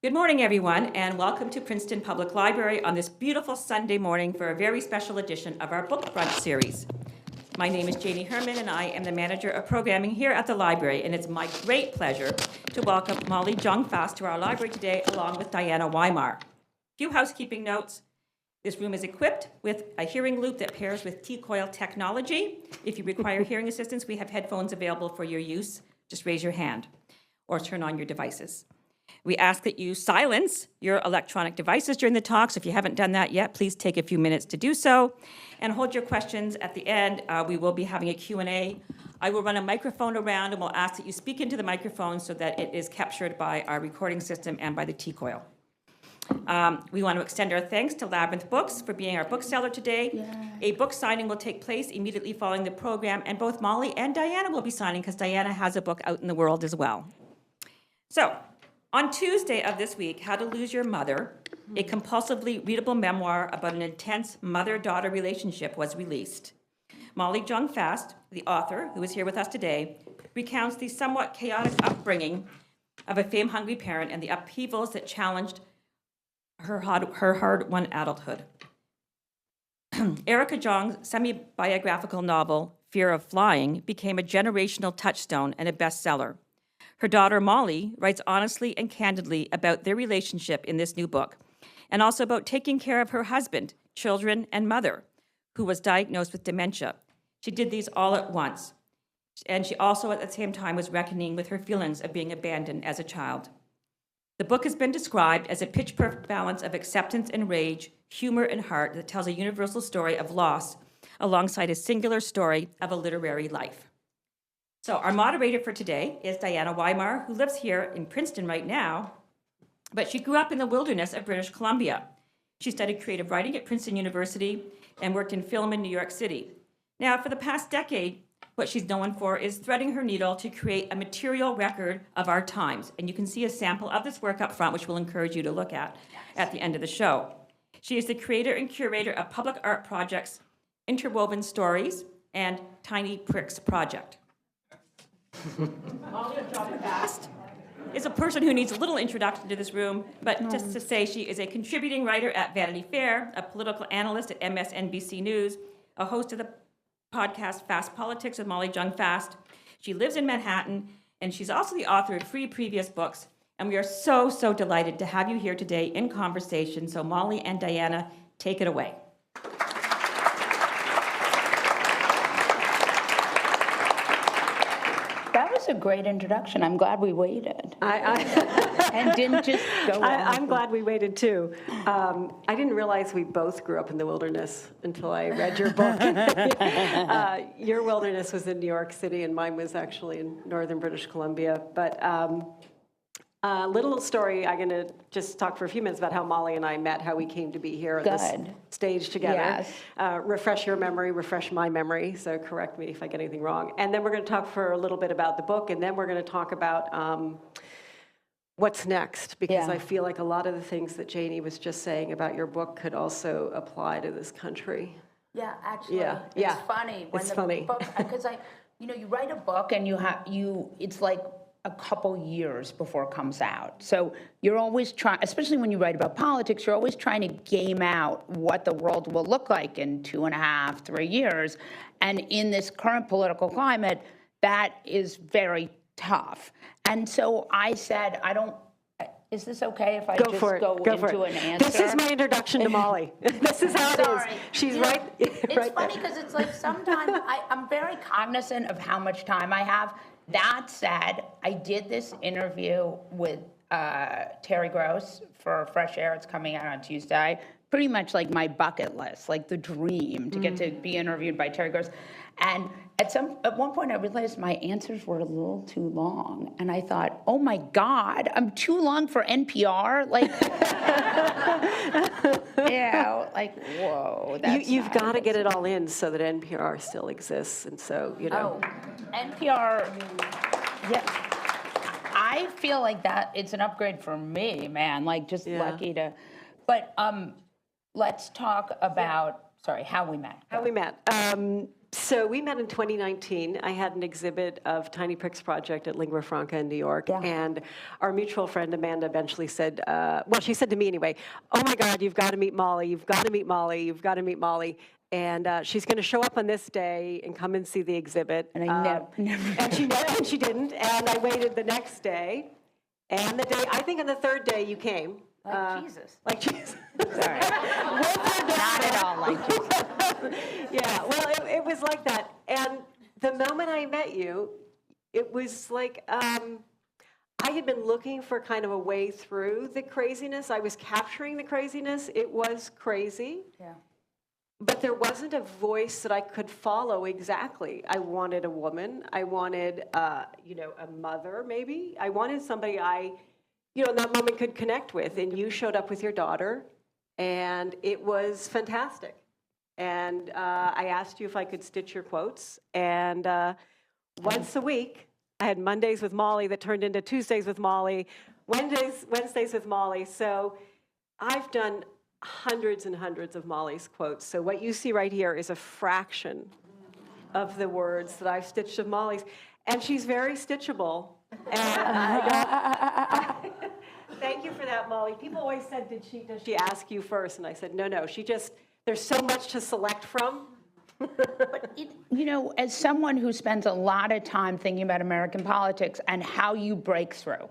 Good morning, everyone, and welcome to Princeton Public Library on this beautiful Sunday morning for a very special edition of our Book Brunch series. My name is Janie Herman, and I am the manager of programming here at the library, and it's my great pleasure to welcome Molly Jong-Fast to our library today, along with Diana Weymar. A few housekeeping notes. This room is equipped with a hearing loop that pairs with T-coil technology. If you require hearing assistance, we have headphones available for your use. Just raise your hand or turn on your devices. We ask that you silence your electronic devices during the talk, so if you haven't done that yet, please take a few minutes to do so, and hold your questions at the end. We will be having a Q&A. I will run a microphone around, and we'll ask that you speak into the microphone so that it is captured by our recording system and by the T-coil. We want to extend our thanks to Labyrinth Books for being our bookseller today. Yay. A book signing will take place immediately following the program, and both Molly and Diana will be signing because Diana has a book out in the world as well. So, on Tuesday of this week, How to Lose Your Mother, a compulsively readable memoir about an intense mother-daughter relationship was released. Molly Jong-Fast, the author, who is here with us today, recounts the somewhat chaotic upbringing of a fame-hungry parent and the upheavals that challenged her hard-won adulthood. Erica Jong's semi-biographical novel, Fear of Flying, became a generational touchstone and a bestseller. Her daughter, Molly, writes honestly and candidly about their relationship in this new book, and also about taking care of her husband, children, and mother, who was diagnosed with dementia. She did these all at once, and she also at the same time was reckoning with her feelings of being abandoned as a child. The book has been described as a pitch-perfect balance of acceptance and rage, humor and heart that tells a universal story of loss alongside a singular story of a literary life. So our moderator for today is Diana Weymar, who lives here in Princeton right now, but she grew up in the wilderness of British Columbia. She studied creative writing at Princeton University and worked in film in New York City. Now, for the past decade, what she's known for is threading her needle to create a material record of our times. And you can see a sample of this work up front, which we'll encourage you to look at the end of the show. She is the creator and curator of public art projects, Interwoven Stories, and Tiny Pricks Project. Molly Jong-Fast is a person who needs a little introduction to this room, but just to say she is a contributing writer at Vanity Fair, a political analyst at MSNBC News, a host of the podcast Fast Politics with Molly Jong-Fast. She lives in Manhattan, and she's also the author of 3 previous books. And we are so, so delighted to have you here today in conversation. So Molly and Diana, take it away. That was a great introduction. I'm glad we waited. And didn't just go on. I'm glad we waited, too. I didn't realize we both grew up in the wilderness until I read your book. Your wilderness was in New York City, and mine was actually in northern British Columbia. But a little story, I'm going to just talk for a few minutes about how Molly and I met, how we came to be here at this stage together. Yes. Refresh your memory, refresh my memory, so correct me if I get anything wrong. And then we're going to talk for a little bit about the book, and then we're going to talk about what's next, because I feel like a lot of the things that Janie was just saying about your book could also apply to this country. Yeah, actually, it's funny. It's funny. Book, because you write a book and it's like a couple years before it comes out. So you're always trying, especially when you write about politics, you're always trying to game out what the world will look like in 2.5, 3 years. And in this current political climate, that is very tough. And so I said, is this okay if I go just for it. go into an answer? This is my introduction to Molly. This is how it is. She's right. It's right funny because it's like sometimes I'm very cognizant of how much time I have. That said, I did this interview with Terry Gross for Fresh Air. It's coming out on Tuesday. Pretty much like my bucket list, like the dream to get to be interviewed by Terry Gross. And at one point I realized my answers were a little too long. And I thought, oh my God, I'm too long for NPR? Like, whoa. You've got to get it all in so that NPR still exists. And so, NPR, I feel like that it's an upgrade for me, man. Like, just lucky to. But let's talk about how we met. How we met. So we met in 2019. I had an exhibit of Tiny Pricks Project at Lingua Franca in New York. Yeah. And our mutual friend Amanda eventually said, well, she said to me anyway, oh my God, you've got to meet Molly. You've got to meet Molly. You've got to meet Molly. And she's going to show up on this day and come and see the exhibit. And I never. And she didn't. And I waited the next day. And the day, I think on the third day you came. Jesus. Like Jesus. Sorry. Not at all like Jesus. Yeah, well, it was like that. And the moment I met you, it was like I had been looking for kind of a way through the craziness. I was capturing the craziness. It was crazy. Yeah. But there wasn't a voice that I could follow exactly. I wanted a woman. I wanted, a mother, maybe. I wanted somebody in that moment could connect with. And you showed up with your daughter, and it was fantastic. And I asked you if I could stitch your quotes. And once a week, I had Mondays with Molly that turned into Tuesdays with Molly, Wednesdays with Molly. So I've done hundreds and hundreds of Molly's quotes. So what you see right here is a fraction of the words that I've stitched of Molly's. And she's very stitchable. And thank you for that, Molly. People always said, does she ask you first? And I said, no, there's so much to select from. But, as someone who spends a lot of time thinking about American politics and how you break through,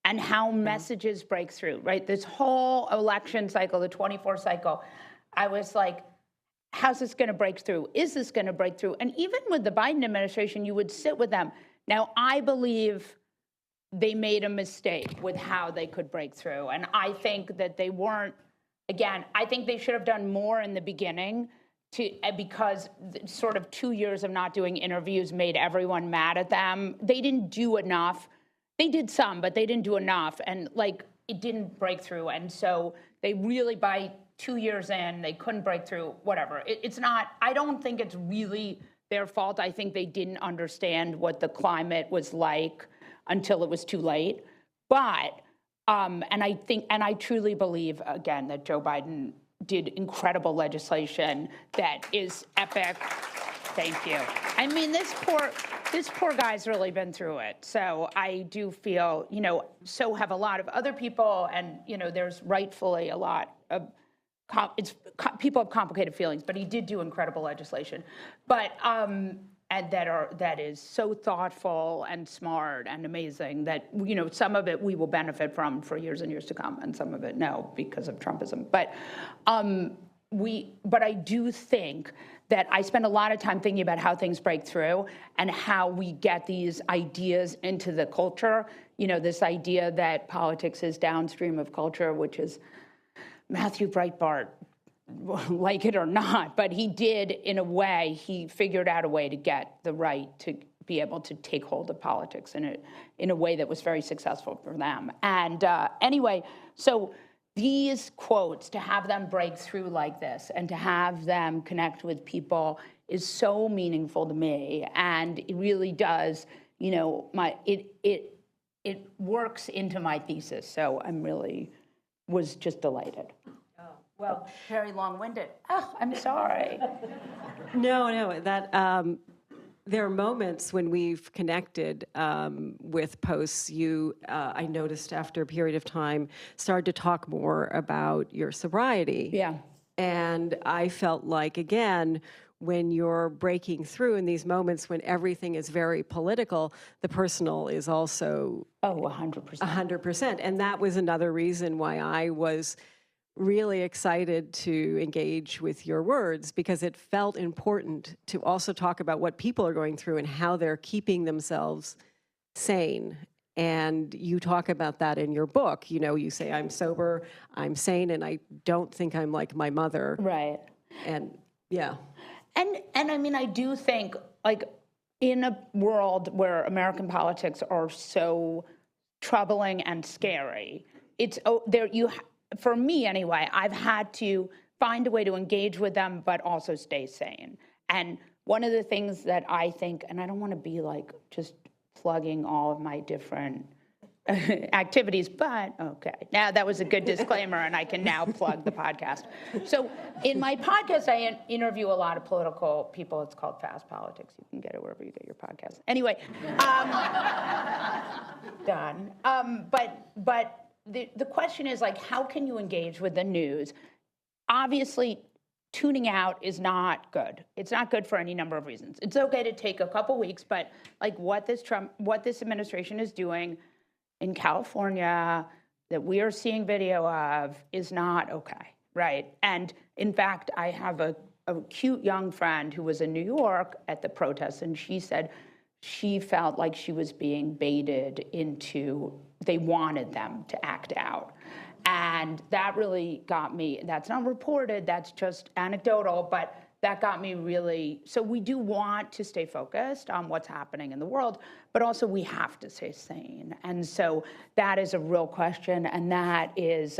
and how messages break through, right? This whole election cycle, the 24 cycle, I was like, how's this going to break through? Is this going to break through? And even with the Biden administration, you would sit with them. Now, I believe they made a mistake with how they could break through. And I think that they weren't, again, I think they should have done more in the beginning because sort of 2 years of not doing interviews made everyone mad at them. They didn't do enough. They did some, but they didn't do enough. And it didn't break through. And so they really, by 2 years in, they couldn't break through, whatever. It's not, I don't think it's really their fault. I think they didn't understand what the climate was like until it was too late. But, and I truly believe, again, that Joe Biden did incredible legislation that is epic. Thank you. I mean, this poor guy's really been through it. So I do feel, so have a lot of other people, and, there's rightfully a lot of, people have complicated feelings, but he did do incredible legislation. But, and that is so thoughtful and smart and amazing that, some of it we will benefit from for years and years to come, and some of it no, because of Trumpism. But I do think that I spend a lot of time thinking about how things break through and how we get these ideas into the culture. This idea that politics is downstream of culture, which is Matthew Breitbart, like it or not, but he did, in a way, he figured out a way to get the right to be able to take hold of politics in a way that was very successful for them. And anyway, so these quotes, to have them break through like this and to have them connect with people is so meaningful to me. And it really does, it works into my thesis. So was just delighted. Oh, well, very long-winded. Oh, I'm sorry. No, that there are moments when we've connected with posts. You, I noticed after a period of time, started to talk more about your sobriety. Yeah. And I felt like, again, when you're breaking through in these moments when everything is very political, the personal is also 100%. 100%. And that was another reason why I was really excited to engage with your words, because it felt important to also talk about what people are going through and how they're keeping themselves sane. And you talk about that in your book. You say, I'm sober, I'm sane, and I don't think I'm like my mother. Right. And yeah. And I mean, I do think, in a world where American politics are so troubling and scary, for me anyway, I've had to find a way to engage with them, but also stay sane. And one of the things that I think, and I don't want to be just plugging all of my different activities, but okay. Now that was a good disclaimer, and I can now plug the podcast. So in my podcast, I interview a lot of political people. It's called Fast Politics. You can get it wherever you get your podcast. Anyway, done. But the question is, like, how can you engage with the news? Obviously, tuning out is not good. It's not good for any number of reasons. It's okay to take a couple weeks, but like what this administration is doing in California that we are seeing video of is not okay, right? And in fact, I have a cute young friend who was in New York at the protests, and she said she felt like she was being baited into, they wanted them to act out. And that really got me, that's not reported, that's just anecdotal, but that got me really, so we do want to stay focused on what's happening in the world, but also we have to stay sane. And so that is a real question, and that is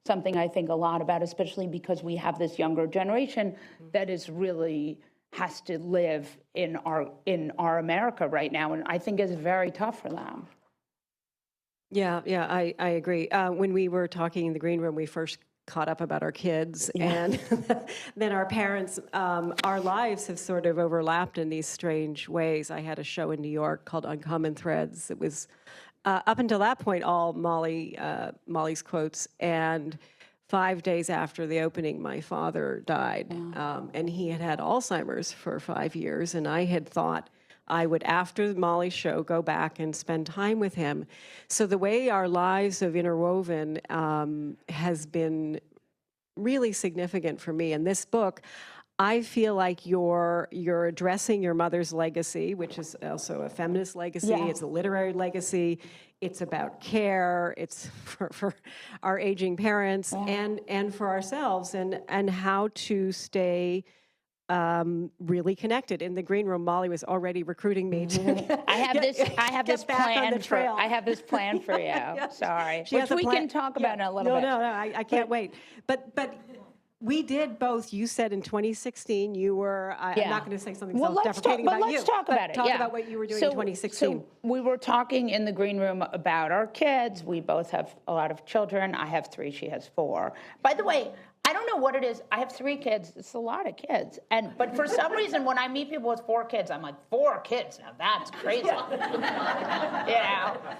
something I think a lot about, especially because we have this younger generation that is really has to live in our America right now, and I think is very tough for them. Yeah, I agree. When we were talking in the green room, we first caught up about our kids, and then our parents. Our lives have sort of overlapped in these strange ways. I had a show in New York called Uncommon Threads. It was up until that point all Molly's quotes, and 5 days after the opening, my father died, and he had had Alzheimer's for 5 years, and I had thought I would, after Molly's show, go back and spend time with him. So the way our lives have interwoven has been really significant for me. In this book, I feel like you're addressing your mother's legacy, which is also a feminist legacy. Yeah. It's a literary legacy. It's about care. It's for our aging parents and for ourselves, and how to stay really connected. In the green room, Molly was already recruiting me to I have this plan for you. Sorry, which we can talk about in a little bit. No, I can't wait. But we did both. You said in 2016 you were. I'm not going to say something self-deprecating about you. Let's talk about it. Talk about what you were doing in 2016. So we were talking in the green room about our kids. We both have a lot of children. I have 3. She has 4. By the way, I don't know what it is. I have 3 kids. It's a lot of kids. But for some reason, when I meet people with 4 kids, I'm like, 4 kids? Now that's crazy.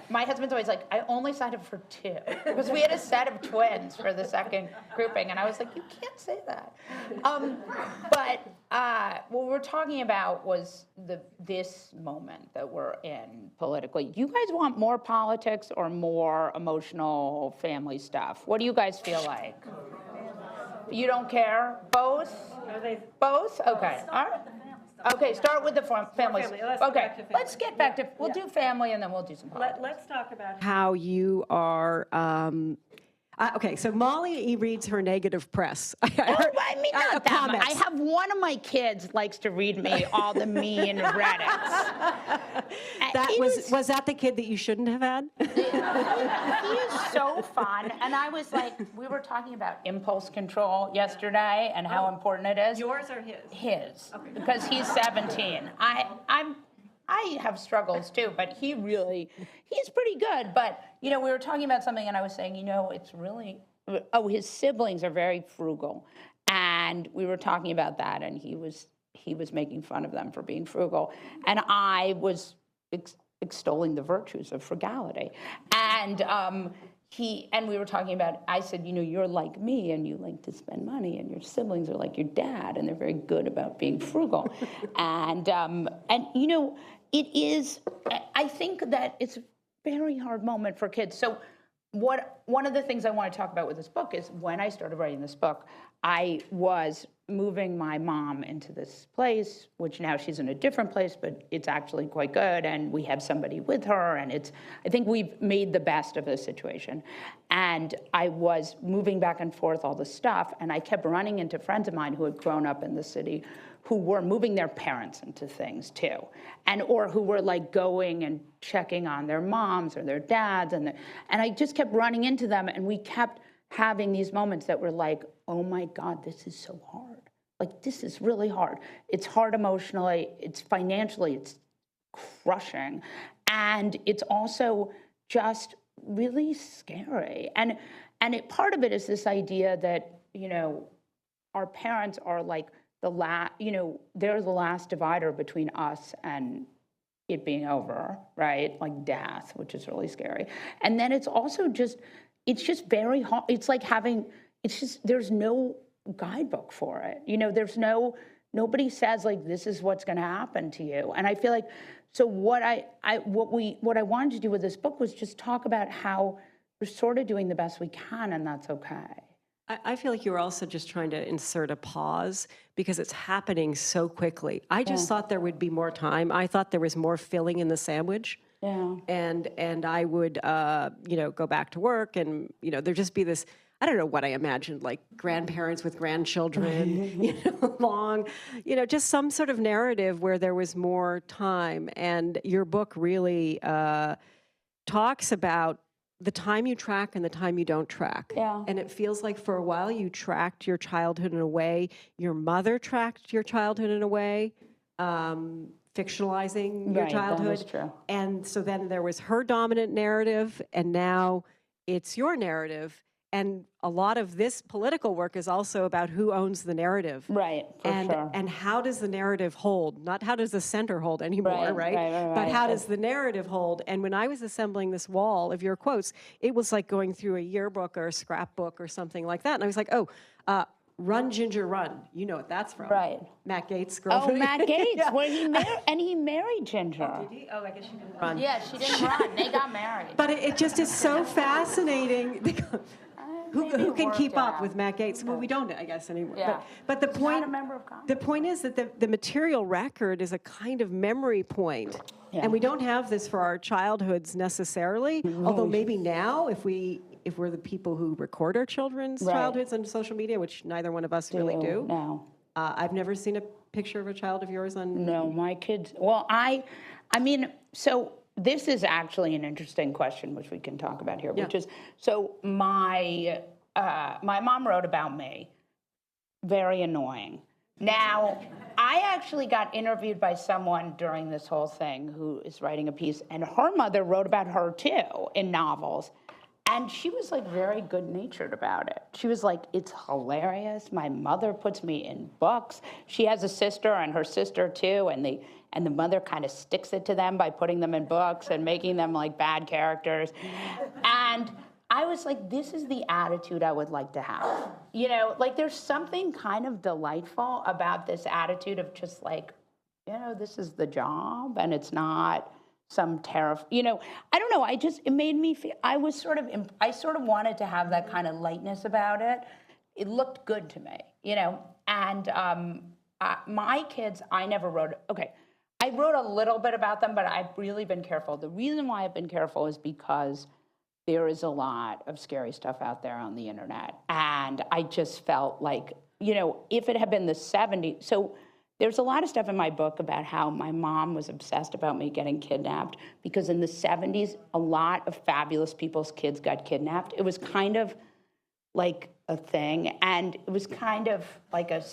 My husband's always like, I only signed up for 2. Because we had a set of twins for the second grouping. And I was like, you can't say that. But what we're talking about was this moment that we're in politically. Do you guys want more politics or more emotional family stuff? What do you guys feel like? You don't care? Both? Both? Okay. All right. Okay, start with the family. Okay, let's get back to, we'll do family and then we'll do some politics. Let's talk about how you are, okay, so Molly reads her negative press. Not that much. I have one of my kids likes to read me all the mean Reddits. Was that the kid that you shouldn't have had? He is so fun. And I was like, we were talking about impulse control yesterday and how important it is. Yours or his? His, okay. Because he's 17. I have struggles too, but he's pretty good. But, we were talking about something and I was saying, it's really, his siblings are very frugal. And we were talking about that and he was making fun of them for being frugal. And I was extolling the virtues of frugality. And we were talking about, I said, you're like me and you like to spend money and your siblings are like your dad and they're very good about being frugal. and it is, I think that it's a very hard moment for kids. So one of the things I want to talk about with this book is when I started writing this book, I was moving my mom into this place, which now she's in a different place, but it's actually quite good. And we have somebody with her. And I think we've made the best of the situation. And I was moving back and forth all the stuff. And I kept running into friends of mine who had grown up in the city who were moving their parents into things too. Or who were like going and checking on their moms or their dads. And I just kept running into them. And we kept having these moments that were like, oh my God, this is so hard. Like, this is really hard. It's hard emotionally, it's financially, it's crushing. And it's also just really scary. And part of it is this idea that, our parents are like they're the last divider between us and it being over, right? Like death, which is really scary. And then it's also it's just very hard. It's like there's no guidebook for it. Nobody says like, this is what's going to happen to you. And I feel like, so what I wanted to do with this book was just talk about how we're sort of doing the best we can, and that's okay. I feel like you were also just trying to insert a pause because it's happening so quickly. I just thought there would be more time. I thought there was more filling in the sandwich. Yeah. And I would, go back to work and, there'd just be this, I don't know what I imagined, like grandparents with grandchildren, long, just some sort of narrative where there was more time. And your book really talks about the time you track and the time you don't track. Yeah. And it feels like for a while you tracked your childhood in a way, your mother tracked your childhood in a way, fictionalizing your childhood. That is true. And so then there was her dominant narrative, and now it's your narrative. And a lot of this political work is also about who owns the narrative. Right, for sure. And how does the narrative hold? Not how does the center hold anymore, right? But how does the narrative hold? And when I was assembling this wall of your quotes, it was like going through a yearbook or a scrapbook or something like that. And I was like, Run, Ginger, Run. You know what that's from. Right. Matt Gaetz' girlfriend. Oh, Matt Gaetz, where he married Ginger. Oh, did he? Oh, I guess she didn't run. Yeah, she didn't run. They got married. But it just is so fascinating. Who can keep up with Matt Gaetz? Well, we don't, I guess, anymore. Yeah. But the point, not a member of Congress. The point is that the material record is a kind of memory point. Yeah. And we don't have this for our childhoods necessarily, although maybe now if we're the people who record our children's childhoods on social media, which neither one of us really do. No. I've never seen a picture of a child of yours on... No, my kids... Well, I mean, so... This is actually an interesting question, which we can talk about here, which is, so my mom wrote about me, very annoying. Now, I actually got interviewed by someone during this whole thing who is writing a piece, and her mother wrote about her too in novels. And she was like very good-natured about it. She was like, it's hilarious. My mother puts me in books. She has a sister and her sister too, and the mother kind of sticks it to them by putting them in books and making them like bad characters. And I was like, this is the attitude I would like to have. Like there's something kind of delightful about this attitude of just like, this is the job and it's not some I don't know, it made me feel, I sort of wanted to have that kind of lightness about it. It looked good to me, and my kids, I never wrote, I wrote a little bit about them, but I've really been careful. The reason why I've been careful is because there is a lot of scary stuff out there on the internet. And I just felt like, if it had been the 70s, so there's a lot of stuff in my book about how my mom was obsessed about me getting kidnapped because in the 70s, a lot of fabulous people's kids got kidnapped. It was kind of like a thing, and it was kind of like a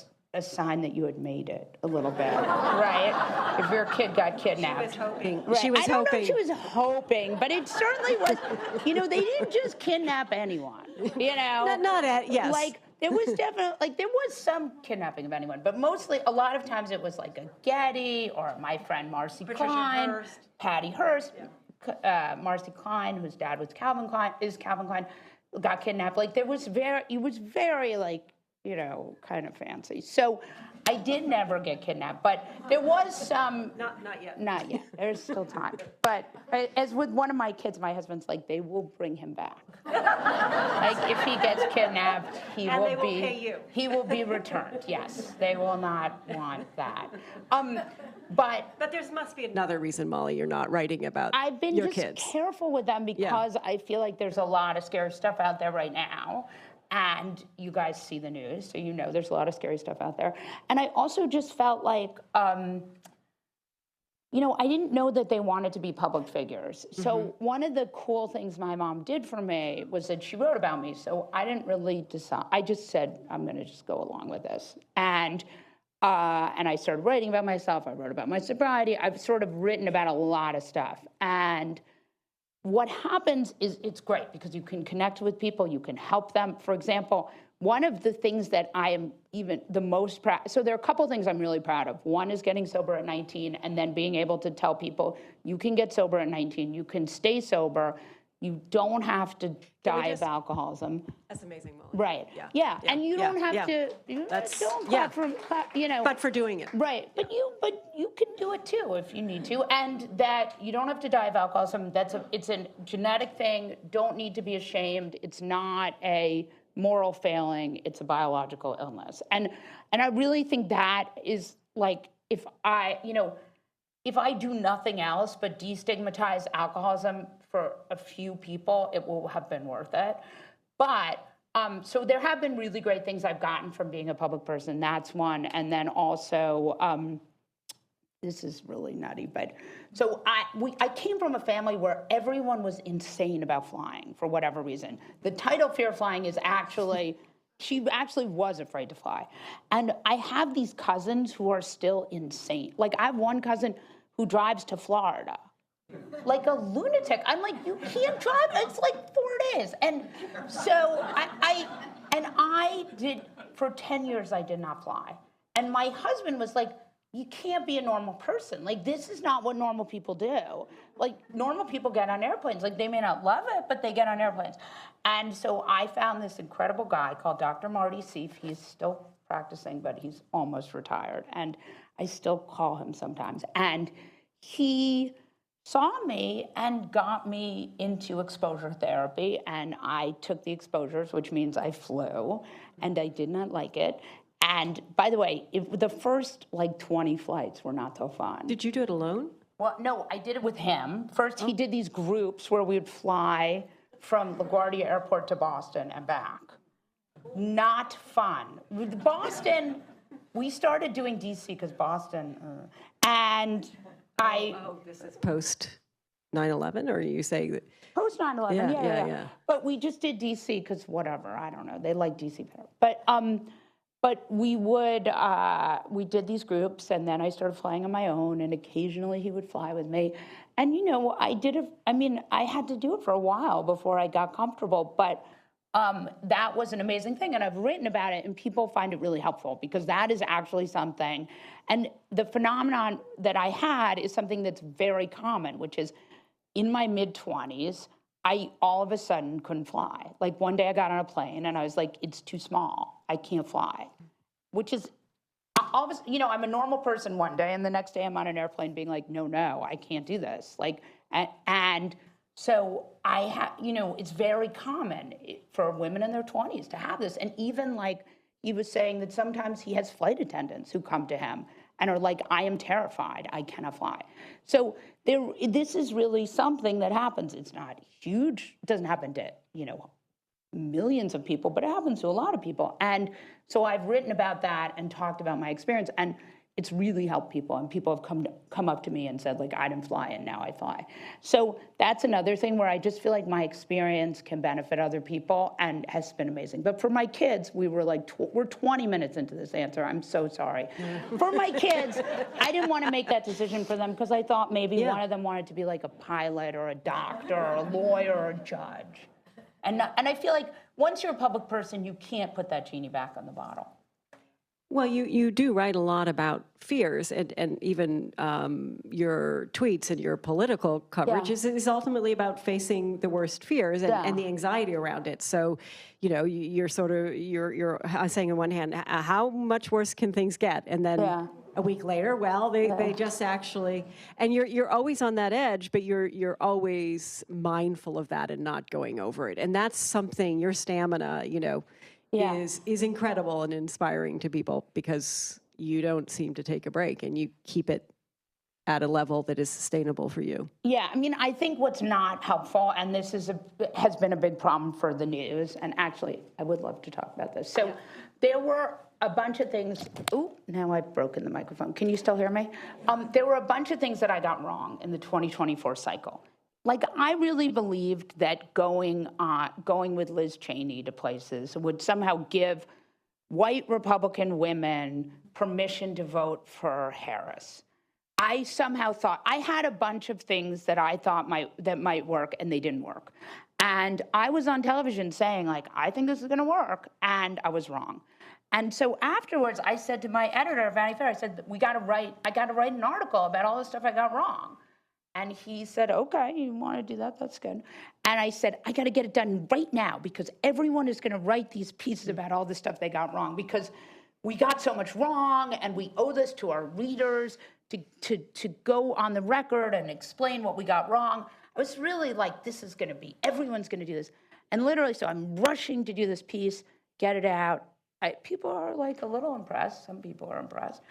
sign that you had made it a little bit, right? If your kid got kidnapped. She was hoping. Right. She was I don't hoping. know if she was hoping, but it certainly was, they didn't just kidnap anyone, Yes. Like, there was definitely, there was some kidnapping of anyone, but mostly, a lot of times it was like a Getty or my friend Marcy Klein, Hearst. Patty Hearst, Marcy Klein, whose dad was Calvin Klein, got kidnapped. Like, it was very like, kind of fancy. So I did never get kidnapped, but there was some... Not yet. Not yet. There's still time. But as with one of my kids, my husband's like, they will bring him back. Like, if he gets kidnapped, he will pay you. He will be returned, yes. They will not want that. But there must be another reason, Molly, you're not writing about your kids. I've been just careful with them because I feel like there's a lot of scary stuff out there right now. And you guys see the news, so there's a lot of scary stuff out there. And I also just felt like, I didn't know that they wanted to be public figures. So one of the cool things my mom did for me was that she wrote about me. So I didn't really decide. I just said, I'm going to just go along with this. And I started writing about myself. I wrote about my sobriety. I've sort of written about a lot of stuff. And what happens is it's great because you can connect with people, you can help them. For example, one of the things that I am even the most proud, so there are a couple of things I'm really proud of. One is getting sober at 19 and then being able to tell people you can get sober at 19, you can stay sober, you don't have to die of alcoholism. That's amazing, Molly. Right. Yeah. And you don't have to. Don't clap for But for doing it. Right. But you can do it too if you need to, and that you don't have to die of alcoholism. It's a genetic thing. Don't need to be ashamed. It's not a moral failing. It's a biological illness. And I really think that is like if I do nothing else but destigmatize alcoholism for a few people, it will have been worth it. But so there have been really great things I've gotten from being a public person. That's one. And then also, this is really nutty, but so I came from a family where everyone was insane about flying for whatever reason. The title Fear of Flying is actually, she actually was afraid to fly. And I have these cousins who are still insane. Like I have one cousin who drives to Florida like a lunatic. I'm like, you can't drive. It's like 4 days. And so I did, for 10 years, I did not fly. And my husband was like, you can't be a normal person. Like, this is not what normal people do. Like, normal people get on airplanes. Like, they may not love it, but they get on airplanes. And so I found this incredible guy called Dr. Marty Seif. He's still practicing, but he's almost retired. And I still call him sometimes. And he saw me and got me into exposure therapy. And I took the exposures, which means I flew, and I did not like it. And by the way, the first like 20 flights were not so fun. Did you do it alone? Well, no, I did it with him. First, he did these groups where we would fly from LaGuardia Airport to Boston and back. Not fun. With Boston, we started doing DC because Boston, and this is post 9/11, or you say that? Post 9/11, yeah. But we just did DC because whatever, I don't know. They like DC better. But we did these groups, and then I started flying on my own, and occasionally he would fly with me. And, I had to do it for a while before I got comfortable, but that was an amazing thing, and I've written about it, and people find it really helpful, because that is actually something, and the phenomenon that I had is something that's very common, which is in my mid-20s, I all of a sudden couldn't fly. Like one day I got on a plane and I was like, it's too small. I can't fly. Which is, all of a sudden, I'm a normal person one day and the next day I'm on an airplane being like, no, I can't do this. Like, and so I have, it's very common for women in their 20s to have this. And even like he was saying that sometimes he has flight attendants who come to him and are like, I am terrified, I cannot fly. So this is really something that happens. It's not huge, it doesn't happen to, millions of people, but it happens to a lot of people. And so I've written about that and talked about my experience, and it's really helped people, and people have come up to me and said, like, I didn't fly, and now I fly. So that's another thing where I just feel like my experience can benefit other people, and has been amazing. But for my kids, we were like, we're 20 minutes into this answer. I'm so sorry. For my kids, I didn't want to make that decision for them because I thought maybe one of them wanted to be like a pilot or a doctor or a lawyer or a judge. And I feel like once you're a public person, you can't put that genie back on the bottle. Well, you do write a lot about fears, and even your tweets and your political coverage is ultimately about facing the worst fears and the anxiety around it. So, you're saying on one hand, how much worse can things get? And then a week later, well, they just actually, and you're always on that edge, but you're always mindful of that and not going over it. And that's something, your stamina, is incredible and inspiring to people, because you don't seem to take a break and you keep it at a level that is sustainable for you. Yeah, I think what's not helpful, and this has been a big problem for the news, and actually I would love to talk about this. So there were a bunch of things, now I've broken the microphone. Can you still hear me? There were a bunch of things that I got wrong in the 2024 cycle. Like, I really believed that going with Liz Cheney to places would somehow give white Republican women permission to vote for Harris. I somehow thought, I had a bunch of things that I thought might work, and they didn't work. And I was on television saying, like, I think this is gonna work, and I was wrong. And so afterwards, I said to my editor of Vanity Fair, I said, I gotta write an article about all the stuff I got wrong. And he said, okay, you wanna do that, that's good. And I said, I gotta get it done right now, because everyone is gonna write these pieces about all the stuff they got wrong, because we got so much wrong, and we owe this to our readers to go on the record and explain what we got wrong. I was really like, everyone's gonna do this. And literally, so I'm rushing to do this piece, get it out. People are like a little impressed. Some people are impressed.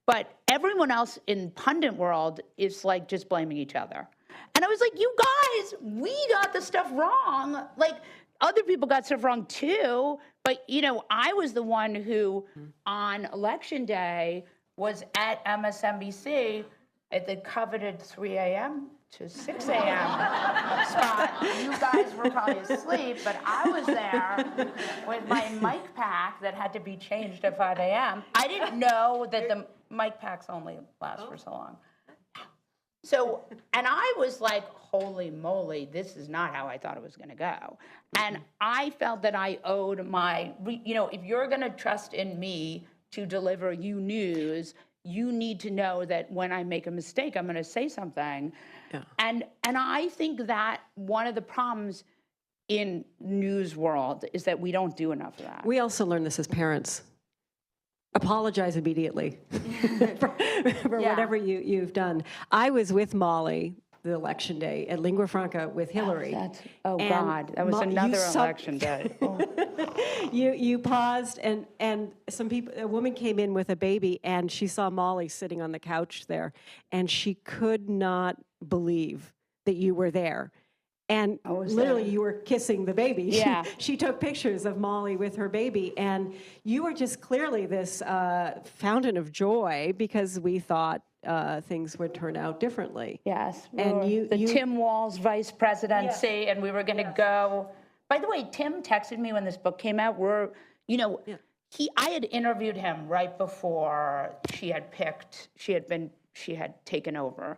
But everyone else in pundit world is like just blaming each other. And I was like, you guys, we got the stuff wrong. Like, other people got stuff wrong too. But, I was the one who on election day was at MSNBC at the coveted 3 a.m. to 6 a.m. spot. You guys were probably asleep, but I was there with my mic pack that had to be changed at 5 a.m. I didn't know that the mic packs only last for so long. So, and I was like, holy moly, this is not how I thought it was going to go. And I felt that I owed if you're going to trust in me to deliver you news, you need to know that when I make a mistake, I'm going to say something. Yeah. And I think that one of the problems in news world is that we don't do enough of that. We also learn this as parents. Apologize immediately for whatever you've done. I was with Molly the election day at Lingua Franca with Hillary. God, that was another election day. Oh. You paused, and a woman came in with a baby, and she saw Molly sitting on the couch there, and she could not believe that you were there. And literally, you were kissing the baby. Yeah. She took pictures of Molly with her baby, and you were just clearly this fountain of joy, because we thought things would turn out differently. Yes. And Tim Walz vice presidency, and we were going to go. By the way, Tim texted me when this book came out. I had interviewed him right before she had taken over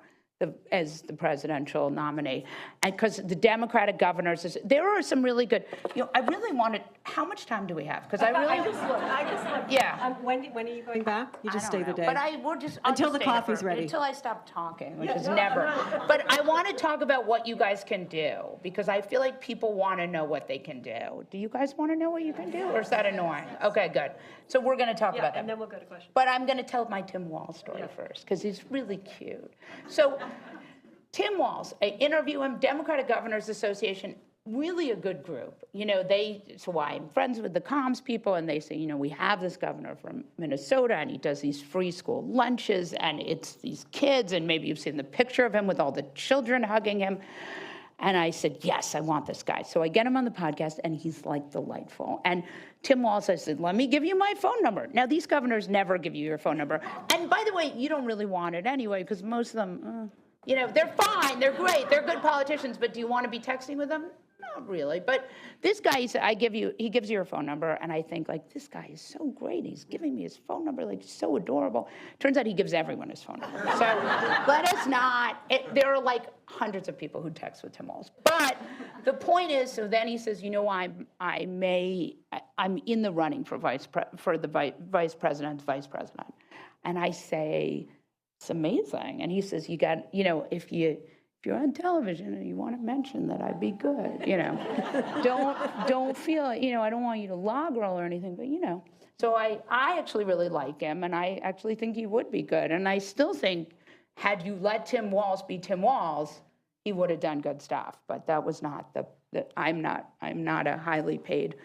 as the presidential nominee. And because the Democratic governors, there are some really good, I really wanted, how much time do we have? Because I just looked. Yeah. When are you going back? You just stay the day. But until the coffee's ready. Until I stop talking, which is never. But I want to talk about what you guys can do, because I feel like people want to know what they can do. Do you guys want to know what you can do, or is that annoying? Okay, good. So we're going to talk about that. And then we'll go to questions. But I'm going to tell my Tim Walz story first, because he's really cute. So Tim Walz, I interview him, Democratic Governors Association, really a good group. So I'm friends with the comms people, and they say, we have this governor from Minnesota, and he does these free school lunches, and it's these kids, and maybe you've seen the picture of him with all the children hugging him. And I said, yes, I want this guy. So I get him on the podcast, and he's like delightful. And Tim Walz, I said, let me give you my phone number. Now, these governors never give you your phone number. And by the way, you don't really want it anyway, because most of them, they're fine, they're great, they're good politicians, but do you want to be texting with them? Not really. But this guy, he gives you your phone number, and I think, like, this guy is so great. He's giving me his phone number, like, so adorable. Turns out he gives everyone his phone number. So let us not, there are like hundreds of people who text with Tim Walz. But the point is, so then he says, I'm in the running for the vice president's vice president. And I say, it's amazing. And he says, you got, if you're on television and you want to mention that, I'd be good, Don't feel, I don't want you to log roll or anything, but, So I actually really like him, and I actually think he would be good. And I still think, had you let Tim Walz be Tim Walz, he would have done good stuff. But that was not I'm not a highly paid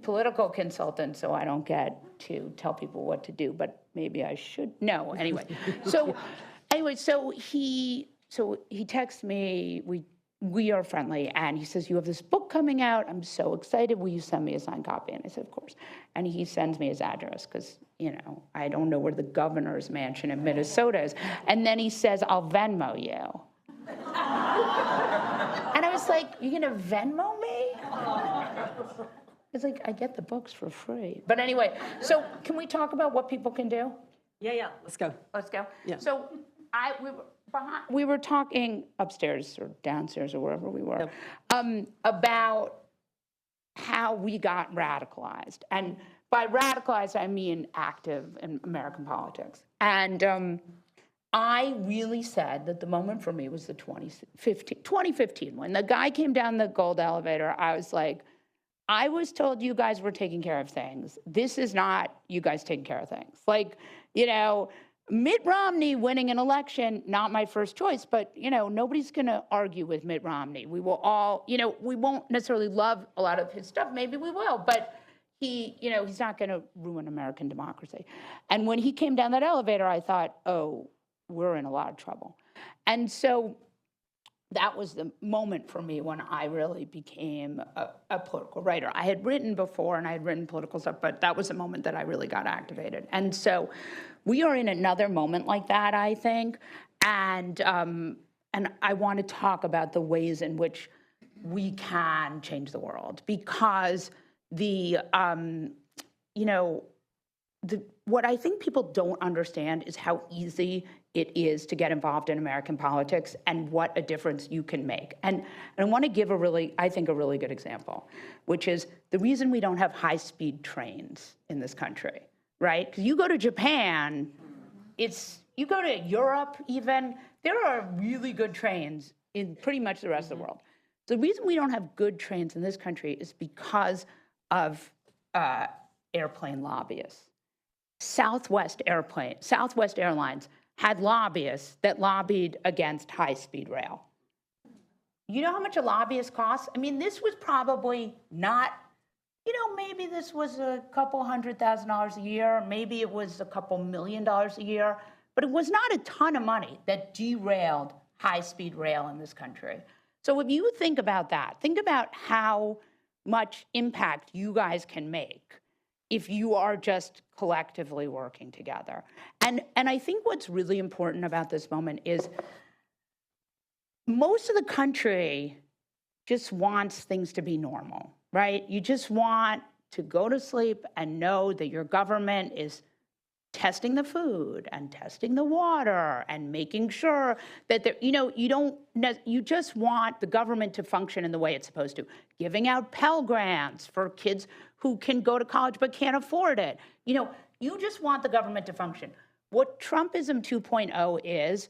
political consultant, so I don't get to tell people what to do, but maybe I should. No, anyway. So he texts me, we are friendly, and he says, you have this book coming out, I'm so excited, will you send me a signed copy? And I said, of course. And he sends me his address, because, I don't know where the governor's mansion in Minnesota is. And then he says, I'll Venmo you. And I was like, you're gonna Venmo me? It's like, I get the books for free. But anyway, so can we talk about what people can do? Yeah, let's go. Let's go. Yeah. So we were talking upstairs or downstairs or wherever we were about how we got radicalized. And by radicalized, I mean active in American politics. And I really said that the moment for me was the 2015, when the guy came down the gold elevator. I was like, I was told you guys were taking care of things. This is not you guys taking care of things. Like, you know, Mitt Romney winning an election, not my first choice, but, you know, nobody's going to argue with Mitt Romney. We will all, you know, we won't necessarily love a lot of his stuff. Maybe we will, but you know, he's not going to ruin American democracy. And when he came down that elevator, I thought, oh, we're in a lot of trouble. And so that was the moment for me when I really became a political writer. I had written before and I had written political stuff, but that was the moment that I really got activated. And so we are in another moment like that, I think. And I want to talk about the ways in which we can change the world, because what I think people don't understand is how easy it is to get involved in American politics and what a difference you can make. And I want to give a really good example, which is the reason we don't have high-speed trains in this country, right? Because you go to Japan, you go to Europe even, there are really good trains in pretty much the rest of the world. The reason we don't have good trains in this country is because of airplane lobbyists. Southwest Airlines had lobbyists that lobbied against high-speed rail. You know how much a lobbyist costs? I mean, this was probably not, you know, maybe this was a couple $100,000 a year, maybe it was a couple $1 million a year, but it was not a ton of money that derailed high-speed rail in this country. So if you think about that, think about how much impact you guys can make if you are just collectively working together. And I think what's really important about this moment is most of the country just wants things to be normal, right? You just want to go to sleep and know that your government is testing the food and testing the water and making sure that you just want the government to function in the way it's supposed to, giving out Pell Grants for kids who can go to college but can't afford it. You know, you just want the government to function. What Trumpism 2.0 is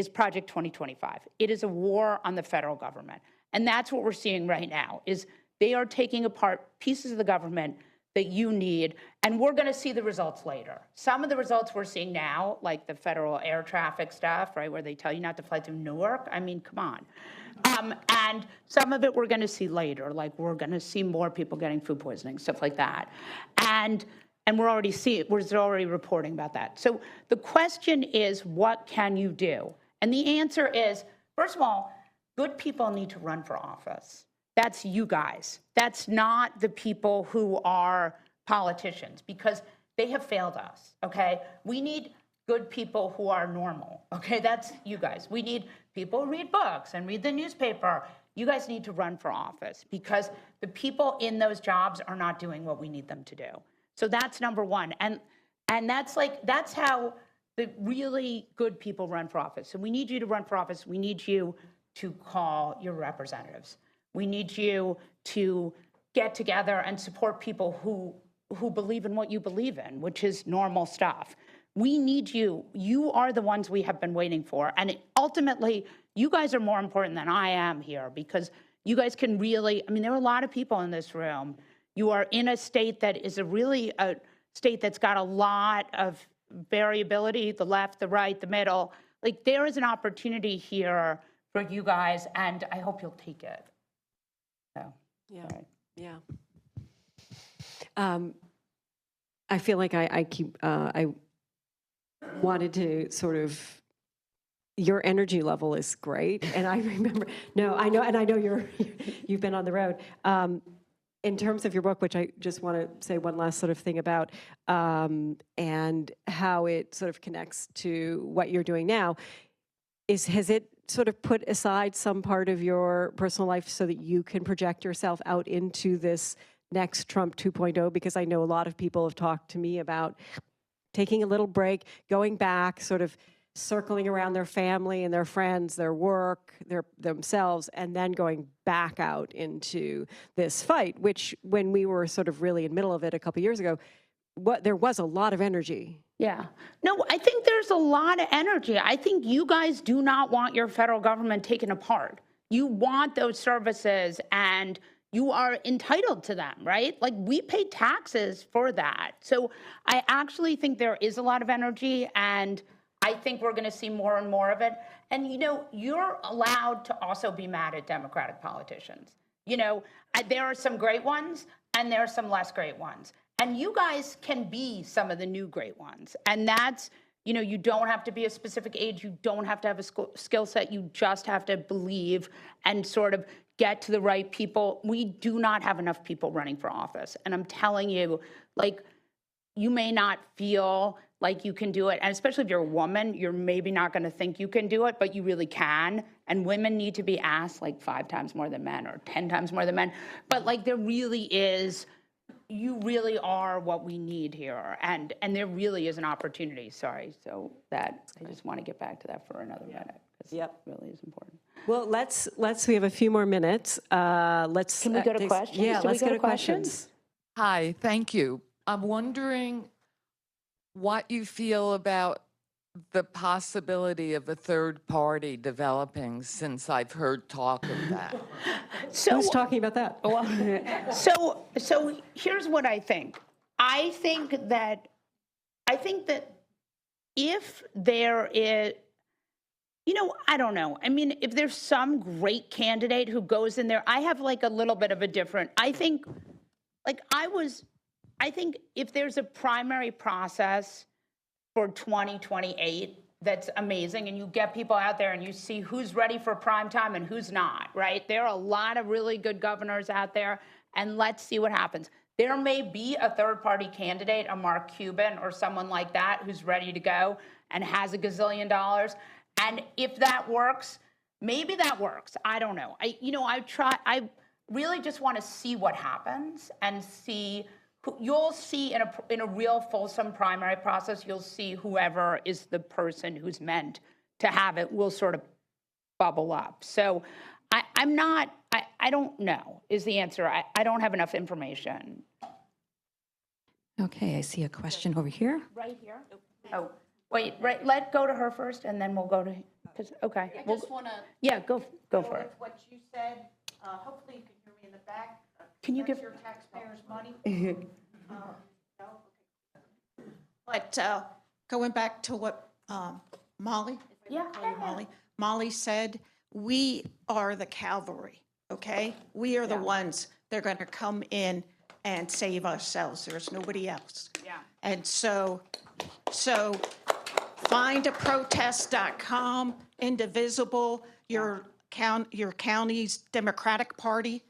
Project 2025. It is a war on the federal government. And that's what we're seeing right now, is they are taking apart pieces of the government that you need, and we're going to see the results later. Some of the results we're seeing now, like the federal air traffic stuff, right, where they tell you not to fly through Newark. I mean, come on. And some of it we're going to see later, like we're going to see more people getting food poisoning, stuff like that. And we're already reporting about that. So the question is, what can you do? And the answer is, first of all, good people need to run for office. That's you guys. That's not the people who are politicians, because they have failed us, okay? We need good people who are normal, okay? That's you guys. We need people who read books and read the newspaper. You guys need to run for office, because the people in those jobs are not doing what we need them to do. So that's number one. And that's how the really good people run for office. So we need you to run for office. We need you to call your representatives. We need you to get together and support people who believe in what you believe in, which is normal stuff. We need you. You are the ones we have been waiting for. And ultimately, you guys are more important than I am here, because you guys can really, I mean, there are a lot of people in this room. You are in a state that is a state that's got a lot of variability, the left, the right, the middle. Like, there is an opportunity here for you guys, and I hope you'll take it. So, yeah. Right. Yeah. I feel like I wanted to sort of, your energy level is great. And I remember, I know you've been on the road. In terms of your book, which I just want to say one last sort of thing about, and how it sort of connects to what you're doing now, has it sort of put aside some part of your personal life so that you can project yourself out into this next Trump 2.0? Because I know a lot of people have talked to me about taking a little break, going back, sort of circling around their family and their friends, their work, themselves, and then going back out into this fight, which when we were sort of really in the middle of it a couple years ago, there was a lot of energy. Yeah. No, I think there's a lot of energy. I think you guys do not want your federal government taken apart. You want those services and you are entitled to them, right? Like we pay taxes for that. So I actually think there is a lot of energy, and I think we're going to see more and more of it. And, you know, you're allowed to also be mad at Democratic politicians. You know, there are some great ones and there are some less great ones. And you guys can be some of the new great ones. And that's, you know, you don't have to be a specific age. You don't have to have a skill set. You just have to believe and sort of get to the right people. We do not have enough people running for office. And I'm telling you, like, you may not feel like you can do it. And especially if you're a woman, you're maybe not going to think you can do it, but you really can. And women need to be asked like 5 times more than men or 10 times more than men. But like there really is, you really are what we need here. And there really is an opportunity. Sorry. So that, I just want to get back to that for another minute. Yep. It really is important. Well, we have a few more minutes. Can we go to questions? Yeah, let's go to questions. Hi, thank you. I'm wondering what you feel about the possibility of a third party developing, since I've heard talk of that. So, who's talking about that? Well, so here's what I think. I think that if there is, you know, I don't know. I mean, if there's some great candidate who goes in there, I have like a little bit of a different, I think if there's a primary process for 2028, that's amazing. And you get people out there and you see who's ready for prime time and who's not, right? There are a lot of really good governors out there, and let's see what happens. There may be a third party candidate, a Mark Cuban or someone like that, who's ready to go and has $1 gazillion. And if that works, maybe that works. I don't know. I really just want to see what happens and see. You'll see in a real fulsome primary process, you'll see whoever is the person who's meant to have it will sort of bubble up. So I don't know is the answer. I don't have enough information. Okay, I see a question over here. Right here? Oh, wait, right, go to her first and then we'll go to, okay. I just want to. Yeah, go for it. What you said, hopefully you can hear me in the back. Can you give your taxpayers' money? No? Okay. But going back to what Molly, Molly said, we are the cavalry, okay? We are the ones that are going to come in and save ourselves. There's nobody else. Yeah. And so findaprotest.com, Indivisible, your county's Democratic Party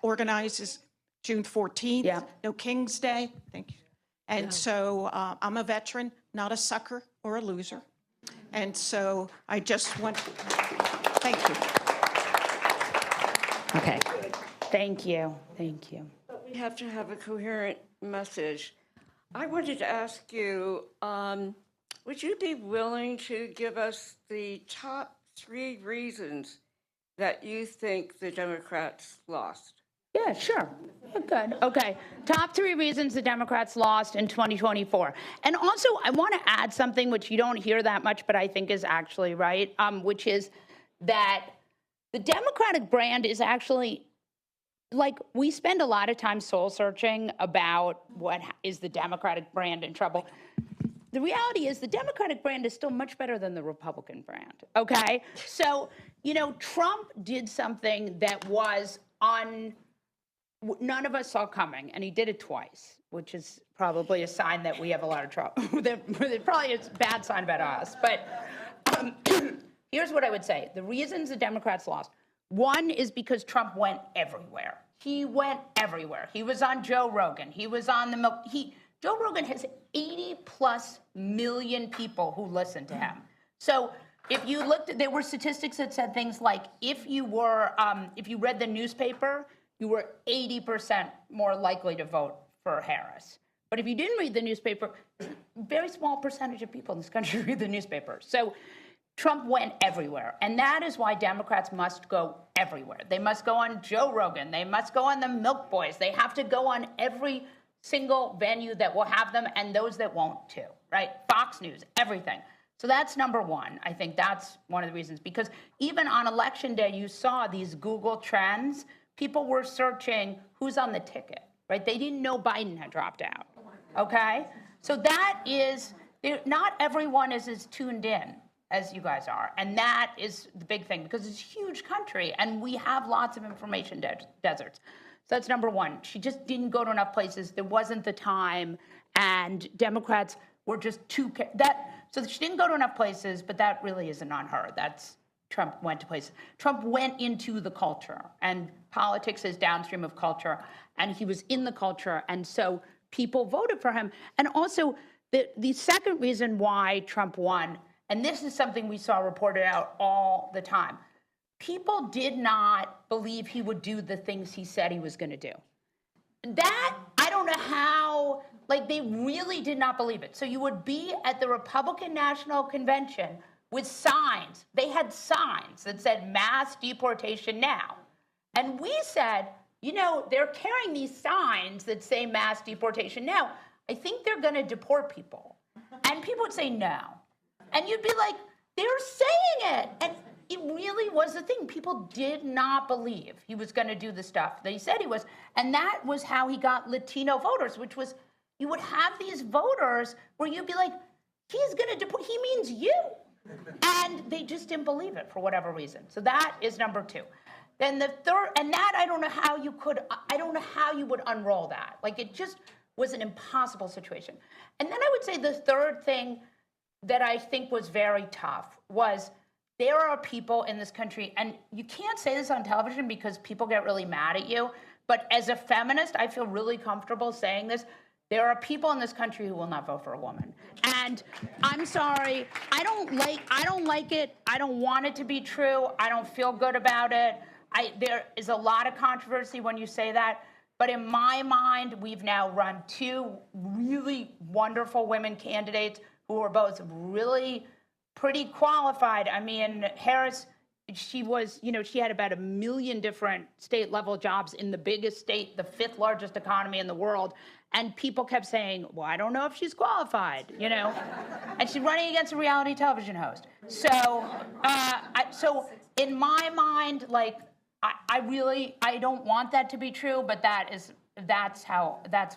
organizes June 14th. Yeah. No King's Day. Thank you. And so I'm a veteran, not a sucker or a loser. And so I just want, thank you. Okay. Thank you. But we have to have a coherent message. I wanted to ask you, would you be willing to give us the top 3 reasons that you think the Democrats lost? Yeah, sure. Good. Okay. Top 3 reasons the Democrats lost in 2024. And also, I want to add something which you don't hear that much, but I think is actually right, which is that the Democratic brand is actually, like, we spend a lot of time soul searching about what is the Democratic brand in trouble. The reality is the Democratic brand is still much better than the Republican brand, okay? So, you know, Trump did something that was none of us saw coming, and he did it twice, which is probably a sign that we have a lot of trouble. It probably is a bad sign about us. But here's what I would say. The reasons the Democrats lost. One is because Trump went everywhere. He went everywhere. He was on Joe Rogan. He was on Joe Rogan has 80+ million people who listen to him. So if you looked, there were statistics that said things like if you read the newspaper, you were 80% more likely to vote for Harris. But if you didn't read the newspaper, a very small percentage of people in this country read the newspaper. So Trump went everywhere. And that is why Democrats must go everywhere. They must go on Joe Rogan. They must go on the Milk Boys. They have to go on every single venue that will have them and those that won't too, right? Fox News, everything. So that's number one. I think that's one of the reasons. Because even on Election Day, you saw these Google trends. People were searching who's on the ticket, right? They didn't know Biden had dropped out, okay? So that is, not everyone is as tuned in as you guys are. And that is the big thing, because it's a huge country, and we have lots of information deserts. So that's number one. She just didn't go to enough places. There wasn't the time, and Democrats were just too, so she didn't go to enough places, but that really isn't on her. That's, Trump went to places. Trump went into the culture, and politics is downstream of culture, and he was in the culture, and so people voted for him. And also, the second reason why Trump won, and this is something we saw reported out all the time, people did not believe he would do the things he said he was going to do. That, I don't know how, like, they really did not believe it. So you would be at the Republican National Convention with signs. They had signs that said mass deportation now. And we said, you know, they're carrying these signs that say mass deportation now. I think they're going to deport people. And people would say no. And you'd be like, they're saying it. And it really was the thing. People did not believe he was going to do the stuff that he said he was. And that was how he got Latino voters, which was, you would have these voters where you'd be like, he's going to deport, he means you. And they just didn't believe it for whatever reason. So that is number two. Then the third, and that I don't know how you would unroll that. Like, it just was an impossible situation. And then I would say the third thing that I think was very tough was, there are people in this country, and you can't say this on television because people get really mad at you, but as a feminist, I feel really comfortable saying this. There are people in this country who will not vote for a woman. And I'm sorry, I don't like it. I don't want it to be true. I don't feel good about it. There is a lot of controversy when you say that. But in my mind, we've now run two really wonderful women candidates who are both really pretty qualified. I mean, Harris, she was, you know, she had about 1 million different state level jobs in the biggest state, the 5th largest economy in the world. And people kept saying, well, I don't know if she's qualified, you know? And she's running against a reality television host. So, so in my mind, like, I don't want that to be true, but that's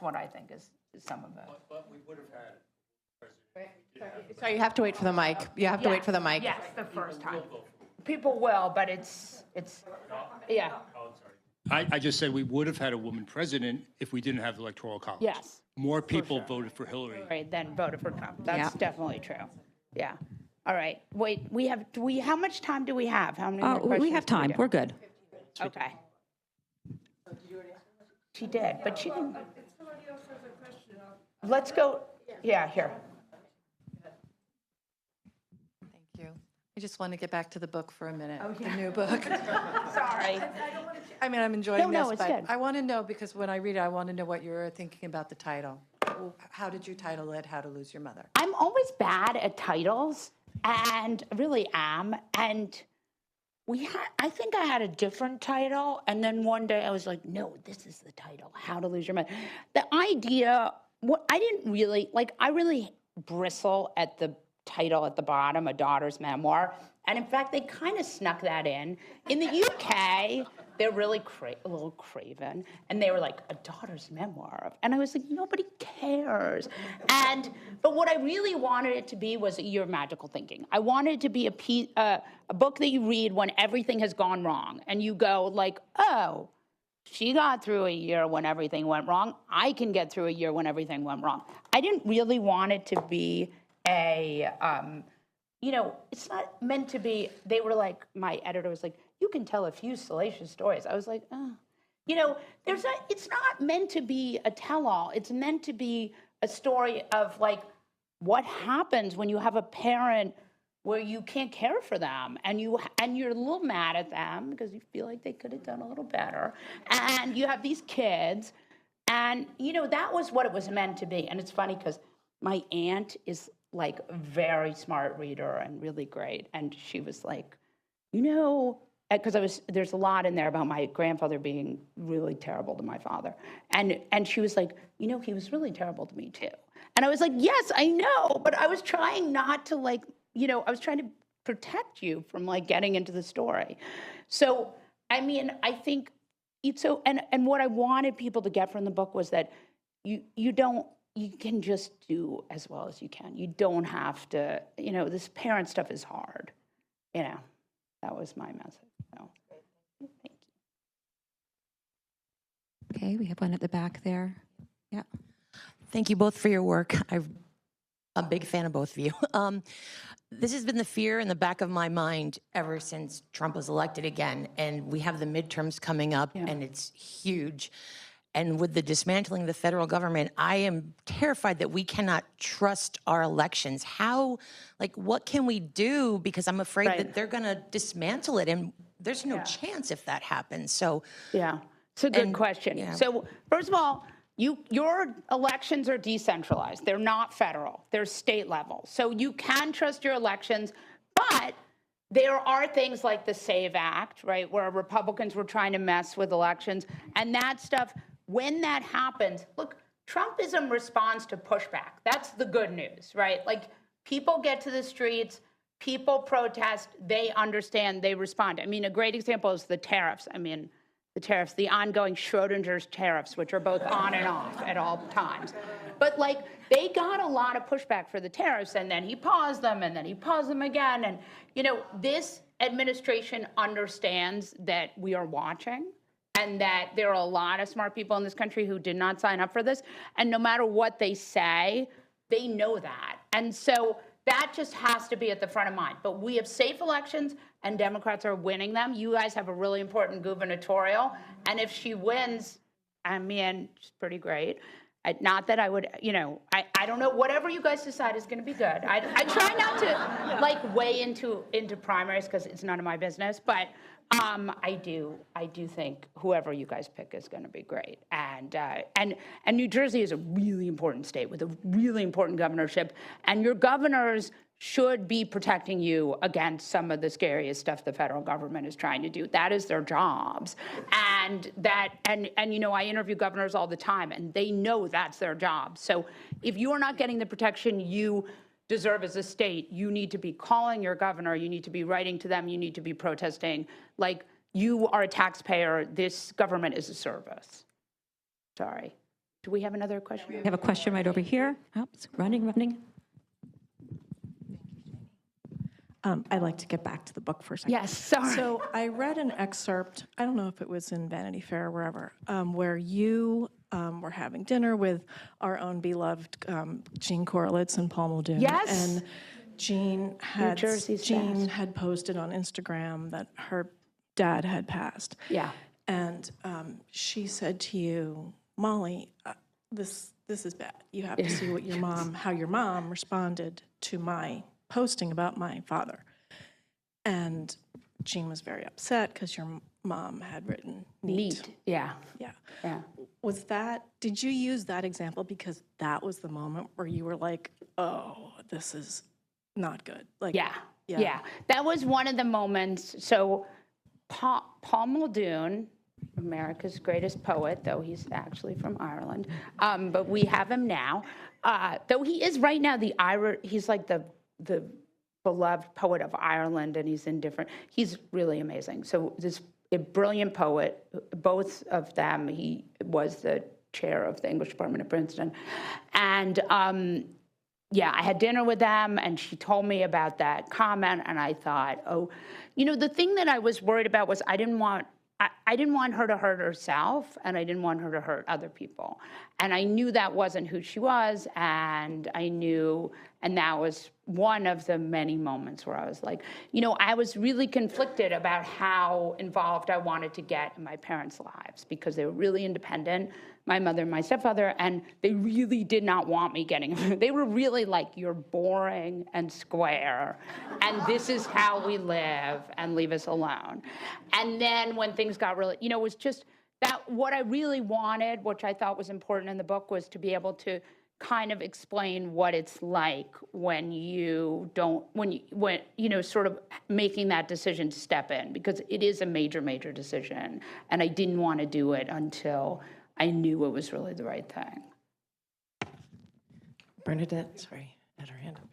what I think is some of it. But we would have had. So you have to wait for the mic. You have to wait for the mic. Yes, the first time. People will, but it's yeah. I just said we would have had a woman president if we didn't have the Electoral College. Yes. More people voted for Hillary. Right, then voted for Trump. That's definitely true. Yeah. All right. Wait, how much time do we have? How many more questions? We have do time. do? We're good. Okay. She did, but she didn't. Let's go. Yeah, here. Thank you. I just want to get back to the book for a minute. The new book. Sorry. I mean, I'm enjoying No, this, it's but good. I want to know, because when I read it, I want to know what you're thinking about the title. How did you title it, How to Lose Your Mother? I'm always bad at titles, and really am. And I think I had a different title, and then one day I was like, no, this is the title, How to Lose Your Mother. The idea, I really bristle at the title at the bottom, A Daughter's Memoir. And in fact, they kind of snuck that in. In the UK, they're really a little craven. And they were like, A Daughter's Memoir. And I was like, nobody cares. But what I really wanted it to be was a year of magical thinking. I wanted it to be a book that you read when everything has gone wrong. And you go like, oh, she got through a year when everything went wrong. I can get through a year when everything went wrong. I didn't really want it to be it's not meant to be, they were like, my editor was like, you can tell a few salacious stories. I was like, oh. It's not meant to be a tell-all. It's meant to be a story of like, what happens when you have a parent where you can't care for them and you're a little mad at them because you feel like they could have done a little better. And you have these kids And, that was what it was meant to be. And it's funny because my aunt is like a very smart reader and really great. And she was like, because there's a lot in there about my grandfather being really terrible to my father. And she was like, he was really terrible to me too. And I was like, yes, I know, but I was trying not to I was trying to protect you from getting into the story. So, I think and what I wanted people to get from the book was that you can just do as well as you can. You don't have to, this parent stuff is hard. That was my message. So, thank you. Okay, we have one at the back there. Yeah. Thank you both for your work. I'm a big fan of both of you. This has been the fear in the back of my mind ever since Trump was elected again. And we have the midterms coming up, and it's huge. And with the dismantling of the federal government, I am terrified that we cannot trust our elections. What can we do? Because I'm afraid that they're going to dismantle it, and there's no chance if that happens. So, yeah, it's a good question. Yeah. So, first of all, your elections are decentralized. They're not federal. They're state level. So you can trust your elections, but there are things like the SAVE Act, right, where Republicans were trying to mess with elections, and that stuff. When that happens, look, Trumpism responds to pushback. That's the good news, right? People get to the streets, people protest, they understand, they respond. A great example is the tariffs. The ongoing Schrodinger's tariffs, which are both on and off at all times. But they got a lot of pushback for the tariffs, and then he paused them, and then he paused them again. And, this administration understands that we are watching, and that there are a lot of smart people in this country who did not sign up for this. And no matter what they say, they know that. And so that just has to be at the front of mind. But we have safe elections, and Democrats are winning them. You guys have a really important gubernatorial. And if she wins, she's pretty great. Not that I would, I don't know. Whatever you guys decide is going to be good. I try not to, weigh into primaries because it's none of my business. But I do think whoever you guys pick is going to be great. And New Jersey is a really important state with a really important governorship. And your governors should be protecting you against some of the scariest stuff the federal government is trying to do. That is their jobs. And I interview governors all the time, and they know that's their job. So if you are not getting the protection you deserve as a state, you need to be calling your governor, you need to be writing to them, you need to be protesting. You are a taxpayer, this government is a service. Sorry. Do we have another question? We have a question right over here. Oops, running. I'd like to get back to the book for a second. Yes, sorry. So I read an excerpt, I don't know if it was in Vanity Fair or wherever, where you were having dinner with our own beloved Jean Korelitz and Paul Muldoon. Yes. And Jean had posted on Instagram that her dad had passed. Yeah. And she said to you, Molly, this is bad. You have to see what how your mom responded to my posting about my father. And Jean was very upset because your mom had written neat. Yeah. Did you use that example because that was the moment where you were like, oh, this is not good? Yeah. That was one of the moments. So Paul Muldoon, America's greatest poet, though he's actually from Ireland, but we have him now. Though he is right now he's like the beloved poet of Ireland, and he's really amazing. So a brilliant poet, both of them. He was the chair of the English department at Princeton. And I had dinner with them, and she told me about that comment, and I thought, the thing that I was worried about was I didn't want her to hurt herself, and I didn't want her to hurt other people. And I knew that wasn't who she was, and that was one of the many moments where I was like, I was really conflicted about how involved I wanted to get in my parents' lives because they were really independent, my mother and my stepfather, and they really did not want me getting, they were really like, you're boring and square, and this is how we live, and leave us alone. And then when things got really, it was just, that what I really wanted, which I thought was important in the book, was to be able to kind of explain what it's like when you sort of making that decision to step in, because it is a major, major decision. And I didn't want to do it until I knew it was really the right thing. Bernadette, sorry, had her hand up.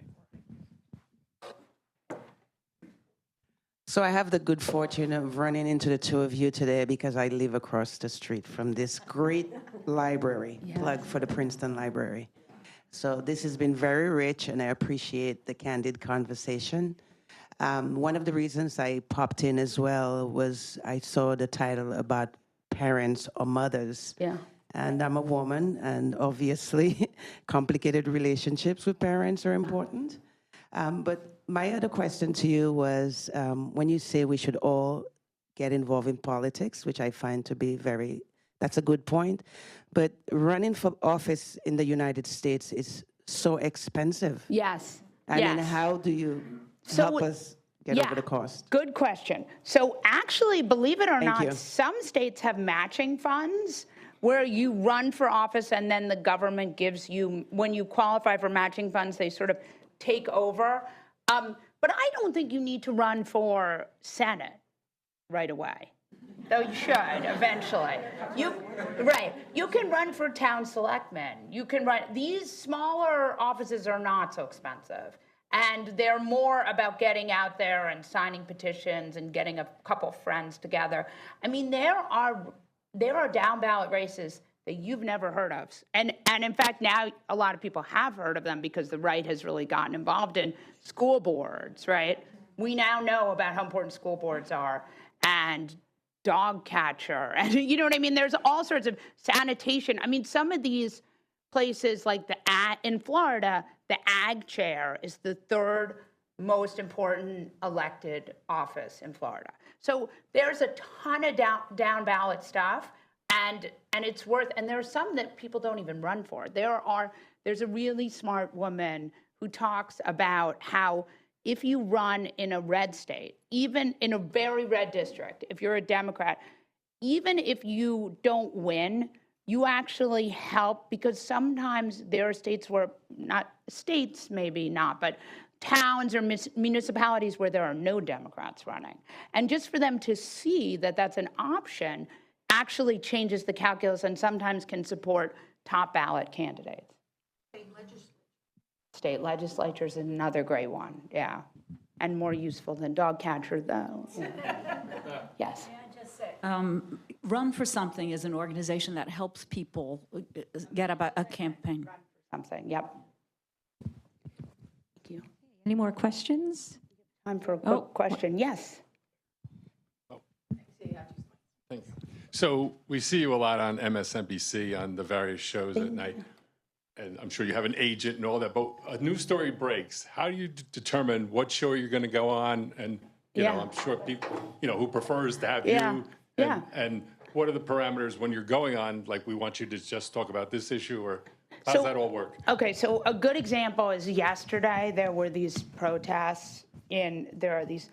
So I have the good fortune of running into the two of you today because I live across the street from this great library, plug for the Princeton Library. So this has been very rich, and I appreciate the candid conversation. One of the reasons I popped in as well was I saw the title about parents or mothers. Yeah. And I'm a woman, and obviously complicated relationships with parents are important. But my other question to you was, when you say we should all get involved in politics, which I find to be that's a good point, but running for office in the United States is so expensive. Yes. I mean, how do you help us get over the cost? Good question. So actually, believe it or Thank not, you. some states have matching funds where you run for office and then the government gives you, when you qualify for matching funds, they sort of take over. But I don't think you need to run for Senate right away, though you should eventually. You can run for town selectmen. You can run, these smaller offices are not so expensive. And they're more about getting out there and signing petitions and getting a couple friends together. I mean, there are down ballot races that you've never heard of. And in fact, now a lot of people have heard of them because the right has really gotten involved in school boards, right? We now know about how important school boards are, and dog catcher, and you know what I mean? There's all sorts of sanitation. I mean, some of these places like in Florida, the ag chair is the third most important elected office in Florida. So there's a ton of down ballot stuff, and it's worth, and there are some that people don't even run for. There's a really smart woman who talks about how if you run in a red state, even in a very red district, if you're a Democrat, even if you don't win, you actually help, because sometimes there are states where, not states maybe not, but towns or municipalities where there are no Democrats running. And just for them to see that that's an option actually changes the calculus and sometimes can support top ballot candidates. State legislature is another great one, yeah. And more useful than dog catcher, though. Yes. Run for Something is an organization that helps people get about a campaign. Run for something, yep. Thank you. Any more questions? Time for a quick question, yes. Thank you. So we see you a lot on MSNBC on the various shows at night, and I'm sure you have an agent and all that, but a news story breaks. How do you determine what show you're going to go on? And, you know, I'm sure people, who prefers to have you. And what are the parameters when you're going on, like we want you to just talk about this issue, or how does that all work? Okay, so a good example is yesterday there were these protests there are these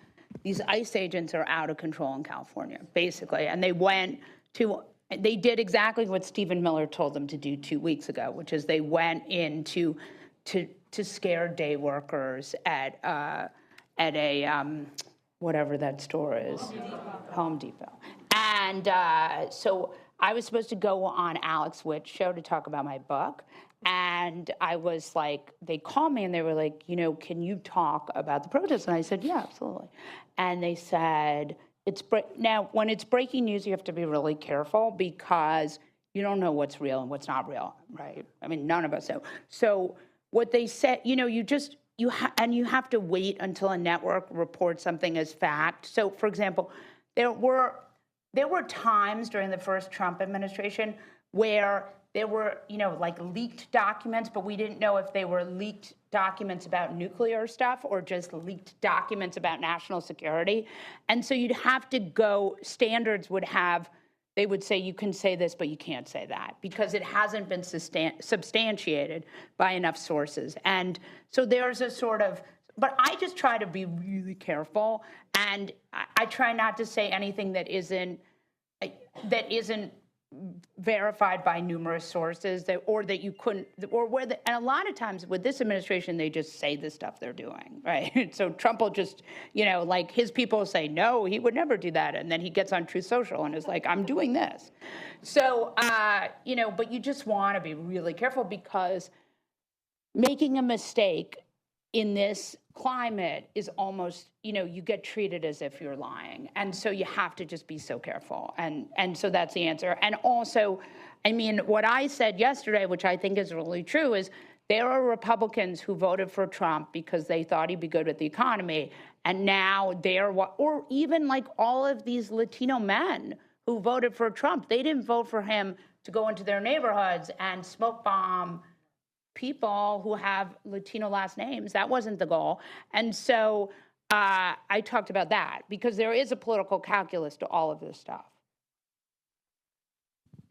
ICE agents are out of control in California, basically, and they did exactly what Stephen Miller told them to do 2 weeks ago, which is they went in to scare day workers at a whatever that store is, Home Depot. And so I was supposed to go on Alex Witt's show to talk about my book. And I was like, they called me and they were like, can you talk about the protest? And I said, yeah, absolutely. And they said, now, when it's breaking news, you have to be really careful because you don't know what's real and what's not real, right? I mean, none of us know. So what they said, you have to wait until a network reports something as fact. So, for example, there were times during the first Trump administration where there were, like leaked documents, but we didn't know if they were leaked documents about nuclear stuff or just leaked documents about national security. And so you'd have to go, standards would have, they would say you can say this, but you can't say that because it hasn't been substantiated by enough sources. And so there's a sort of, but I just try to be really careful, and I try not to say anything that isn't verified by numerous sources that you couldn't, and a lot of times with this administration, they just say the stuff they're doing, right? So Trump will just, like his people say, no, he would never do that. And then he gets on Truth Social and is like, I'm doing this. So, but you just want to be really careful because making a mistake in this climate is almost, you get treated as if you're lying. And so you have to just be so careful. And so that's the answer. And also, what I said yesterday, which I think is really true, is there are Republicans who voted for Trump because they thought he'd be good with the economy. And now or even like all of these Latino men who voted for Trump, they didn't vote for him to go into their neighborhoods and smoke bomb people who have Latino last names. That wasn't the goal. And so I talked about that because there is a political calculus to all of this stuff.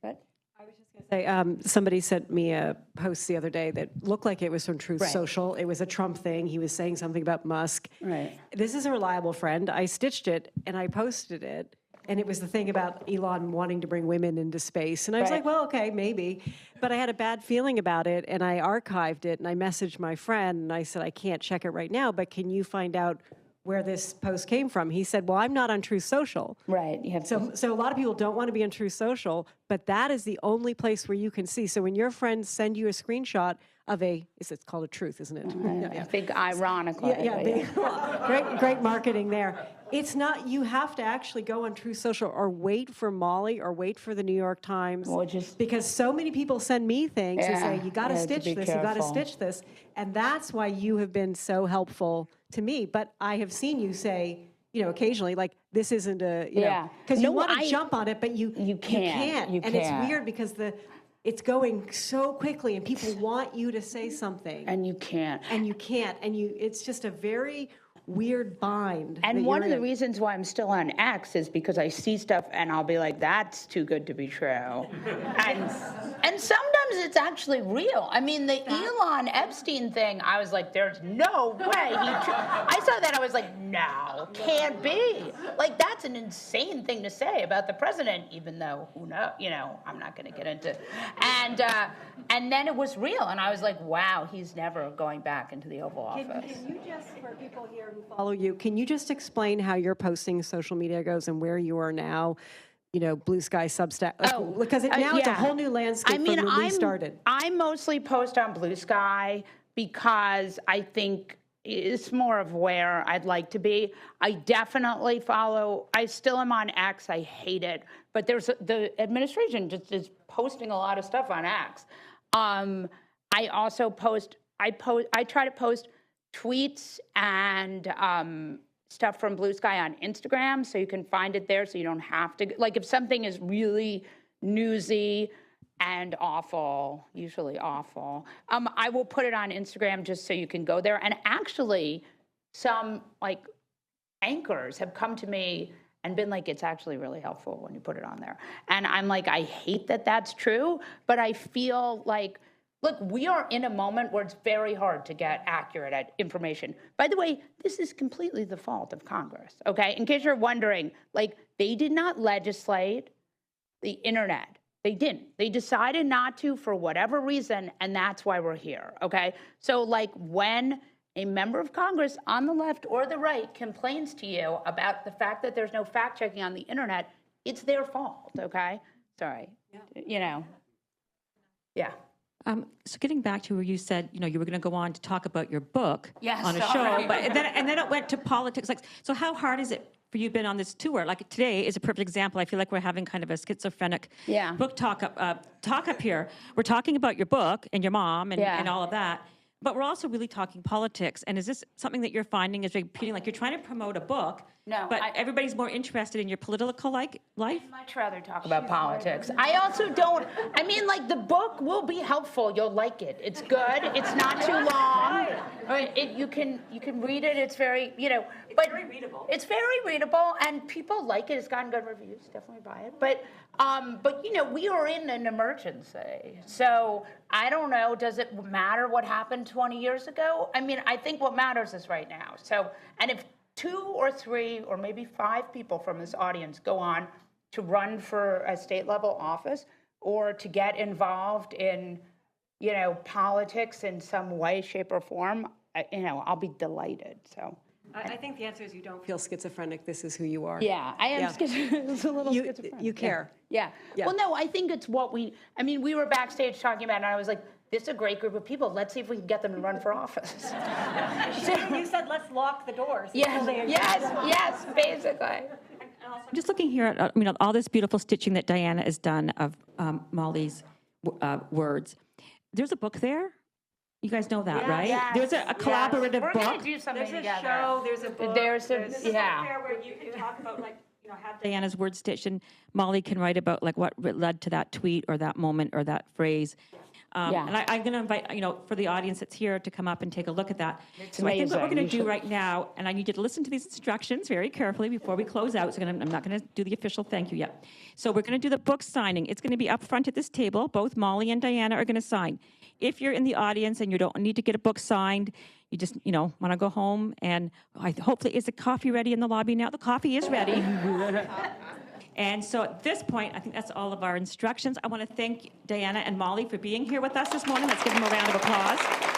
Good. I was just going to say, somebody sent me a post the other day that looked like it was from Truth Social. It was a Trump thing. He was saying something about Musk. Right. This is a reliable friend. I stitched it and I posted it. And it was the thing about Elon wanting to bring women into space. And I was like, well, okay, maybe. But I had a bad feeling about it, and I archived it, and I messaged my friend, and I said, I can't check it right now, but can you find out where this post came from? He said, well, I'm not on Truth Social. Right. You have so a lot of people don't want to be on Truth Social, but that is the only place where you can see. So when your friends send you a screenshot of it's called a truth, isn't it? I think ironically. Great marketing there. It's not, you have to actually go on Truth Social or wait for Molly or wait for the New York Times. Because so many people send me things and say, you got to stitch this, you got to stitch this. And that's why you have been so helpful to me. But I have seen you say, occasionally, like, this isn't because you want to jump on it, but you can't. And it's weird because it's going so quickly and people want you to say something. And you can't. It's just a very weird bind. And one of the reasons why I'm still on X is because I see stuff and I'll be like, that's too good to be true. and sometimes it's actually real. The Elon Epstein thing, I was like, there's no way. I saw that, I was like, no, can't be. Like, that's an insane thing to say about the president, even though, who knows, I'm not going to get into. And then it was real. And I was like, wow, he's never going back into the Oval Office. Can you just, for people here who follow you, can you just explain how your posting social media goes and where you are now? Blue Sky, Substack, because it's a whole new landscape from when we started. I mostly post on Blue Sky because I think it's more of where I'd like to be. I definitely I still am on X. I hate it. But the administration just is posting a lot of stuff on X. I also I try to post tweets and stuff from Blue Sky on Instagram, so you can find it there so you don't have to, like, if something is really newsy and awful, usually awful, I will put it on Instagram just so you can go there. And actually, some, like, anchors have come to me and been like, it's actually really helpful when you put it on there. And I'm like, I hate that that's true, but I feel like, look, we are in a moment where it's very hard to get accurate information. By the way, this is completely the fault of Congress, okay? In case you're wondering, like, they did not legislate the internet. They didn't. They decided not to for whatever reason, and that's why we're here, okay? So, like, when a member of Congress on the left or the right complains to you about the fact that there's no fact checking on the internet, it's their fault, okay? Sorry. Yeah. So getting back to where you said, you were going to go on to talk about your book on a sorry. show, but and then it went to politics. Like, so how hard is it for you been on this tour? Like, today is a perfect example. I feel like we're having kind of a schizophrenic book talk up here. We're talking about your book and your mom and all of that, but we're also really talking politics. And is this something that you're finding is repeating? Like, you're trying to promote a book, but everybody's more interested in your political life? I'd much rather talk about politics. I also don't, the book will be helpful. You'll like it. It's good. It's not too long. You can read it. It's very, but very readable. It's very readable, and people like it. It's gotten good reviews. Definitely buy it. But we are in an emergency. So I don't know. Does it matter what happened 20 years ago? I think what matters is right now. So, and if 2 or 3 or maybe 5 people from this audience go on to run for a state level office or to get involved in, politics in some way, shape, or form, I'll be delighted. So. I think the answer is you don't feel schizophrenic. This is who you are. Yeah, I am it's a little You- schizophrenic. you care. Yeah. Yeah. Well, no, I think it's what we were backstage talking about it, and I was like, this is a great group of people. Let's see if we can get them to run for office. You said, let's lock the doors. Yes, basically. I'm just looking here at all this beautiful stitching that Diana has done of Molly's words. There's a book there. You guys know that, right? Yes, There's a collaborative We're book. gonna do something There's a together. show, there's a book. There's a there's Where you can talk about have Diana's word stitched, and Molly can write about what led to that tweet or that moment or that phrase. And I'm going to invite, for the audience that's here to come up and take a look at that. So I think what we're going to do right now, and I need you to listen to these instructions very carefully before we close out. So I'm not going to do the official thank you yet. So we're going to do the book signing. It's going to be up front at this table. Both Molly and Diana are going to sign. If you're in the audience and you don't need to get a book signed, you just, want to go home, and hopefully, is the coffee ready in the lobby now? The coffee is ready. And so at this point, I think that's all of our instructions. I want to thank Diana and Molly for being here with us this morning. Let's give them a round of applause.